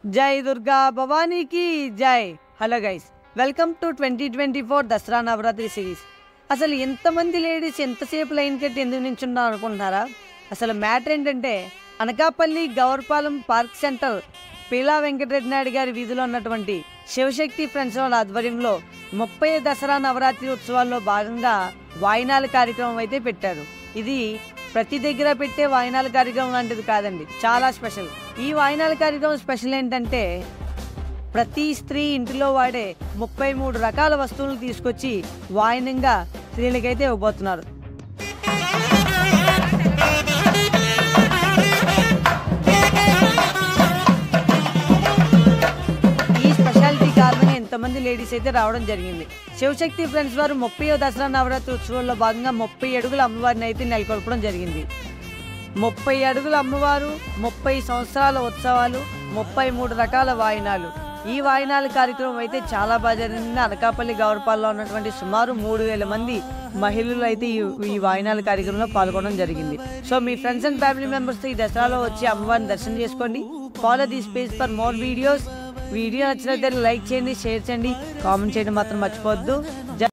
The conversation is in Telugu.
जय दुर्गा भवानी की जय। Hello guys, welcome to 2024 Dasara Navaratri series. అసలు ఎంతమంది లేడీస్ ఎంతసేపు లైన్ కట్టి ఎందుకు నించున్నారు అనుకుంటున్నారా? అసలు మ్యాటర్ ఏంటంటే అనకాపల్లి గవర్పాలెం పార్క్ సెంటర్ పీలా వెంకటరెడ్డి నాయుడు గారి వీధిలో ఉన్నటువంటి శివశక్తి ఫ్రెండ్స్ వాళ్ళ ఆధ్వర్యంలో 30 దసరా నవరాత్రి ఉత్సవాల్లో భాగంగా వాయినాల కార్యక్రమం అయితే పెట్టారు। ఇది ప్రతి దగ్గర పెట్టే వాయినాల కార్యక్రమం లాంటిది కాదండి, చాలా స్పెషల్। ఈ వాయినాల కార్యక్రమం స్పెషల్ ఏంటంటే ప్రతి స్త్రీ ఇంటిలో వాడే 33 రకాల వస్తువులు తీసుకొచ్చి వాయినంగా స్త్రీలకైతే ఇవ్వబోతున్నారు। ఈ స్పెషాలిటీ కారణంగా ఎంతమంది లేడీస్ అయితే రావడం జరిగింది। శివశక్తి ఫ్రెండ్స్ వారు 30వ దసరా నవరాత్రి ఉత్సవాల్లో భాగంగా 30 అడుగుల అమ్మవారిని అయితే నెలకొల్పడం జరిగింది। 30 అడుగుల అమ్మవారు, 30 సంవత్సరాల ఉత్సవాలు, 33 రకాల వాయినాలు। ఈ వాయినాల కార్యక్రమం అయితే చాలా బాగా జరిగింది। అనకాపల్లి గవర్పాల్లో ఉన్నటువంటి సుమారు 3000 మంది మహిళలు అయితే ఈ వాయినాల కార్యక్రమంలో పాల్గొనడం జరిగింది। So me friends and family మెంబర్స్తో ఈ దసరాలో వచ్చి అమ్మవారిని దర్శనం చేసుకోండి। Follow this page for more videos. Video నచ్చినట్లయితే లైక్ చేయండి, షేర్ చేయండి, కామెంట్ చేయడం మాత్రం మర్చిపోవద్దు।